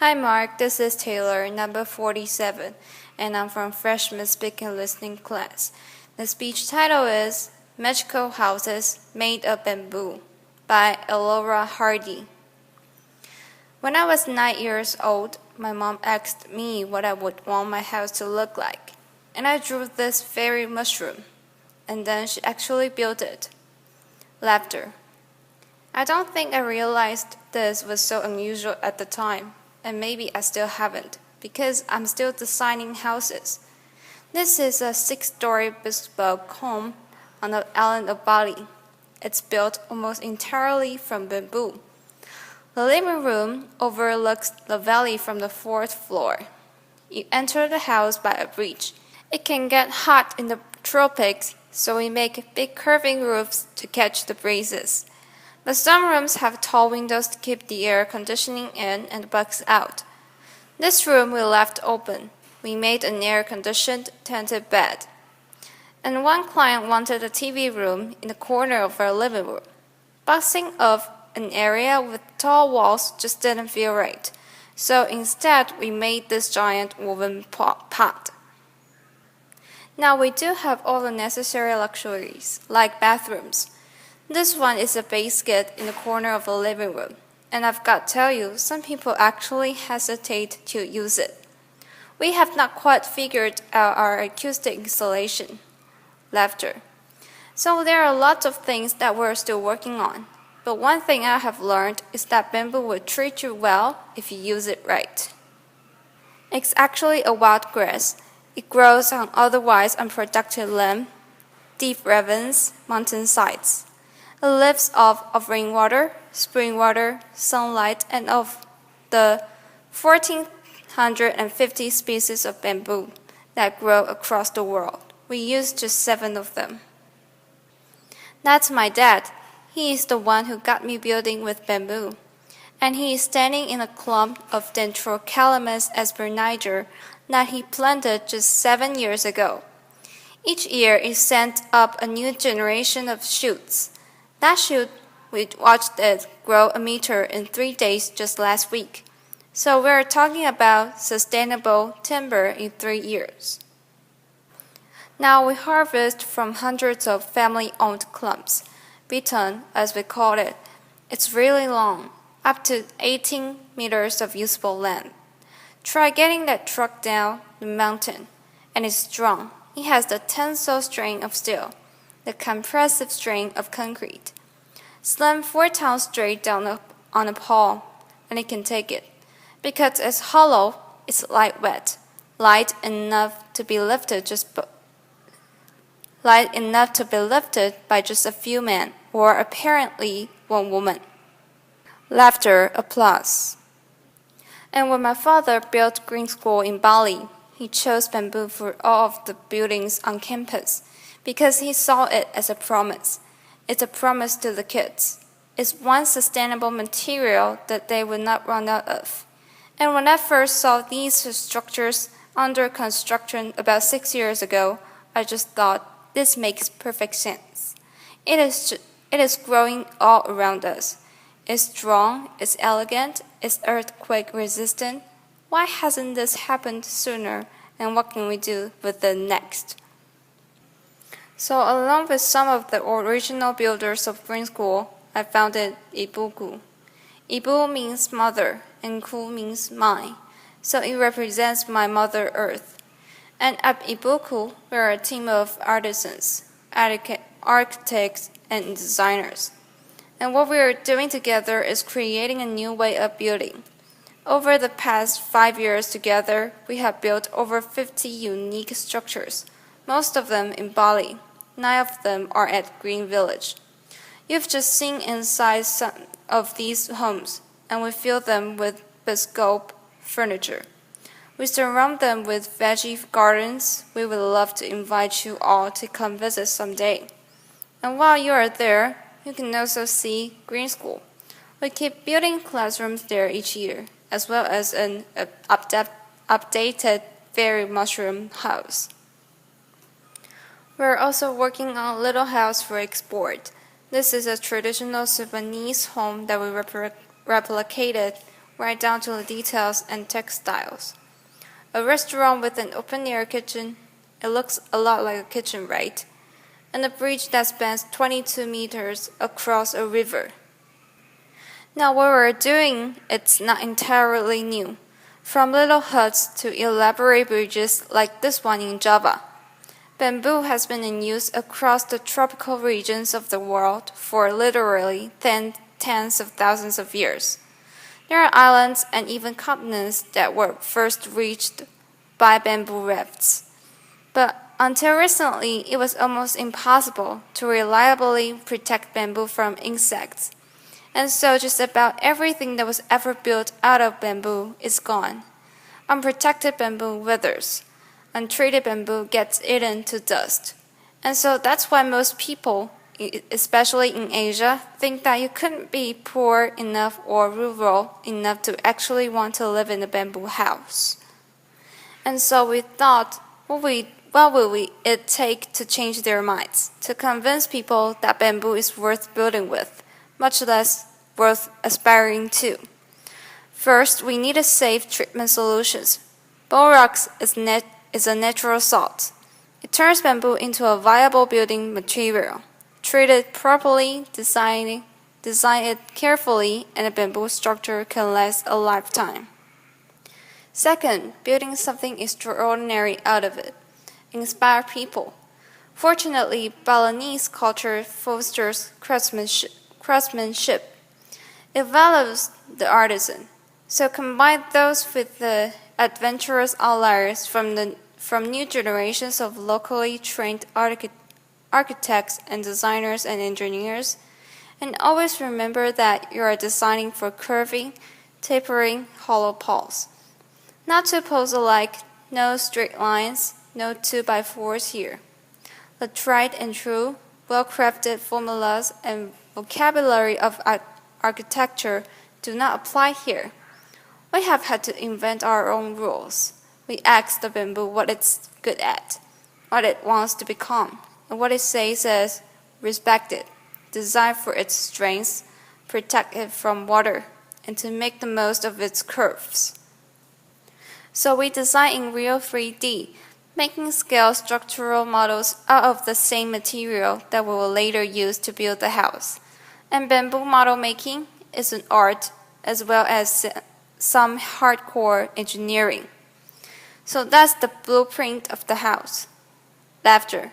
Hi Mark, this is Taylor, number 47, and I'm from freshman speaking listening class. The speech title is Magical Houses Made of Bamboo by Elora Hardy. When I was 9 years old, my mom asked me what I would want my house to look like, and I drew this fairy mushroom, and then she actually built it. Laughter. I don't think I realized this was so unusual at the time, and maybe I still haven't, because I'm still designing houses. This is a 6-story bespoke home on the island of Bali. It's built almost entirely from bamboo. The living room overlooks the valley from the 4th floor. You enter the house by a bridge. It can get hot in the tropics, so we make big curving roofs to catch the breezes. But some rooms have tall windows to keep the air conditioning in and bugs out. This room we left open. We made an air-conditioned, tented bed. And one client wanted a TV room in the corner of our living room. Boxing off an area with tall walls just didn't feel right. So instead, we made this giant woven pot. Now we do have all the necessary luxuries, like bathrooms. This one is a basket in the corner of the living room, and I've got to tell you, some people actually hesitate to use it. We have not quite figured out our acoustic installation. Laughter. So there are lots of things that we're still working on, but one thing I have learned is that bamboo will treat you well if you use it right. It's actually a wild grass. It grows on otherwise unprotected land, deep ravines, mountain sides. It lives off of rainwater, spring water, sunlight, and of the 1,450 species of bamboo that grow across the world. We use just 7 of them. That's my dad. He is the one who got me building with bamboo. And he is standing in a clump of Dendrocalamus esperniger that he planted just 7 years ago. Each year it sent up a new generation of shoots. That shoot, we watched it grow a meter in 3 days just last week. So we're talking about sustainable timber in 3 years. Now we harvest from hundreds of family-owned clumps, beton as we call it. It's really long, up to 18 meters of usable land. Try getting that truck down the mountain, and it's strong. It has the tensile strength of steel, the compressive strength of concrete. Slam 4 tons straight down on a pole, and it can take it. Because it's hollow, it's lightweight, light enough to be lifted by just a few men, or apparently one woman. Laughter, applause. And when my father built Green School in Bali, he chose bamboo for all of the buildings on campus because he saw it as a promise. It's a promise to the kids. It's one sustainable material that they will not run out of. And when I first saw these structures under construction about 6 years ago, I just thought, this makes perfect sense. It is growing all around us. It's strong, it's elegant, it's earthquake resistant. Why hasn't this happened sooner, and what can we do with it next? So along with some of the original builders of Green School, I founded Ibuku. Ibu means mother, and Ku means mine, so it represents my mother earth. And at Ibuku, we're a team of artisans, architects, and designers. And what we are doing together is creating a new way of building. Over the past 5 years together, we have built over 50 unique structures, most of them in Bali. 9 of them are at Green Village. You've just seen inside some of these homes, and we fill them with bespoke furniture. We surround them with veggie gardens. We would love to invite you all to come visit someday. And while you are there, you can also see Green School. We keep building classrooms there each year, as well as an updated fairy mushroom house. We're also working on a little house for export. This is a traditional Sudanese home that we replicated right down to the details and textiles. A restaurant with an open-air kitchen, it looks a lot like a kitchen, right? And a bridge that spans 22 meters across a river. Now what we're doing, it's not entirely new. From little huts to elaborate bridges like this one in Java. Bamboo has been in use across the tropical regions of the world for literally tens of thousands of years. There are islands and even continents that were first reached by bamboo rafts. But until recently, it was almost impossible to reliably protect bamboo from insects. And so just about everything that was ever built out of bamboo is gone. Unprotected bamboo withers. Untreated bamboo gets eaten to dust. And so that's why most people, especially in Asia, think that you couldn't be poor enough or rural enough to actually want to live in a bamboo house. And so we thought, what will it take to change their minds, to convince people that bamboo is worth building with, much less worth aspiring to? First, we need a safe treatment solutions. Borax is a natural salt. It turns bamboo into a viable building material. Treat it properly, design it carefully, and a bamboo structure can last a lifetime. Second, building something extraordinary out of it. Inspire people. Fortunately, Balinese culture fosters craftsmanship. It values the artisan. So combine those with the adventurous outliers from new generations of locally trained architects and designers and engineers, and always remember that you are designing for curving, tapering, hollow poles. Not two poles alike, no straight lines, no 2x4s here. The tried and true, well-crafted formulas and vocabulary of architecture do not apply here. We have had to invent our own rules. We ask the bamboo what it's good at, what it wants to become, and what it says is respect it, design for its strengths, protect it from water, and to make the most of its curves. So we design in real 3D, making scale structural models out of the same material that we will later use to build the house. And bamboo model making is an art as well as some hardcore engineering. So that's the blueprint of the house. Laughter.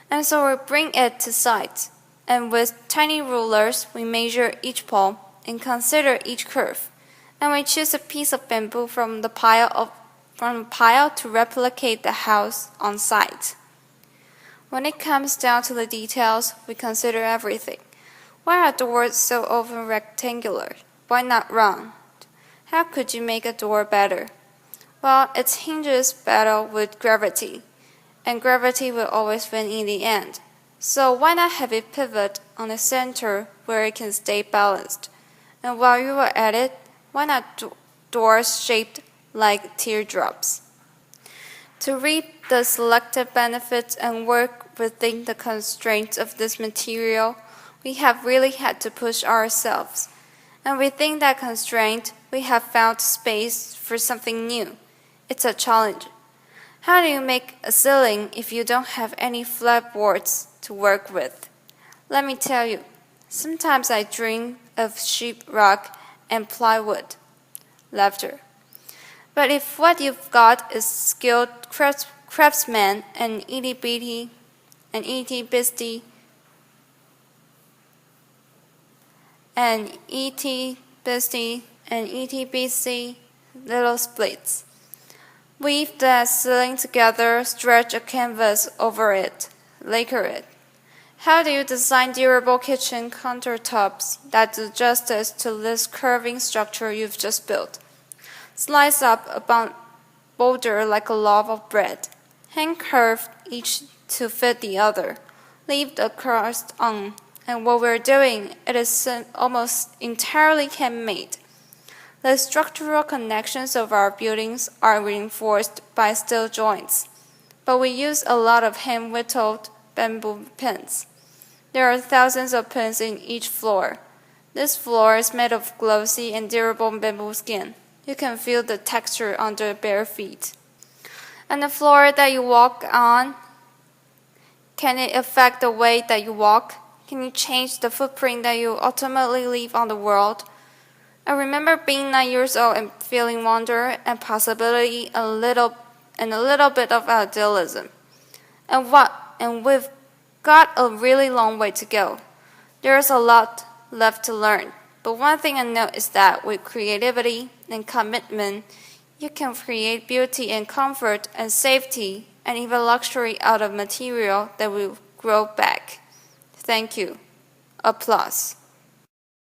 And so we bring it to site, and with tiny rulers we measure each pole and consider each curve, and we choose a piece of bamboo from the pile to replicate the house on site. When it comes down to the details, we consider everything. Why are doors so often rectangular? Why not round? How could you make a door better? Well, its hinges battle with gravity, and gravity will always win in the end. So why not have it pivot on the center where it can stay balanced? And while you are at it, why not doors shaped like teardrops? To reap the selected benefits and work within the constraints of this material, we have really had to push ourselves. And within that constraint, we have found space for something new. It's a challenge. How do you make a ceiling if you don't have any flat boards to work with? Let me tell you, sometimes I dream of sheetrock and plywood. Laughter. But if what you've got is skilled craftsmen and itty-bitty little splits. Weave the ceiling together, stretch a canvas over it, lacquer it. How do you design durable kitchen countertops that do justice to this curving structure you've just built? Slice up a boulder like a loaf of bread. Hand curve each to fit the other. Leave the crust on. And what we're doing, it is almost entirely handmade. The structural connections of our buildings are reinforced by steel joints, but we use a lot of hand-whittled bamboo pins. There are thousands of pins in each floor. This floor is made of glossy and durable bamboo skin. You can feel the texture under bare feet. And the floor that you walk on, can it affect the way that you walk? Can you change the footprint that you ultimately leave on the world? I remember being 9 years old and feeling wonder and possibility and a little bit of idealism. And we've got a really long way to go. There's a lot left to learn. But one thing I know is that with creativity and commitment, you can create beauty and comfort and safety and even luxury out of material that will grow back. Thank you. Applause.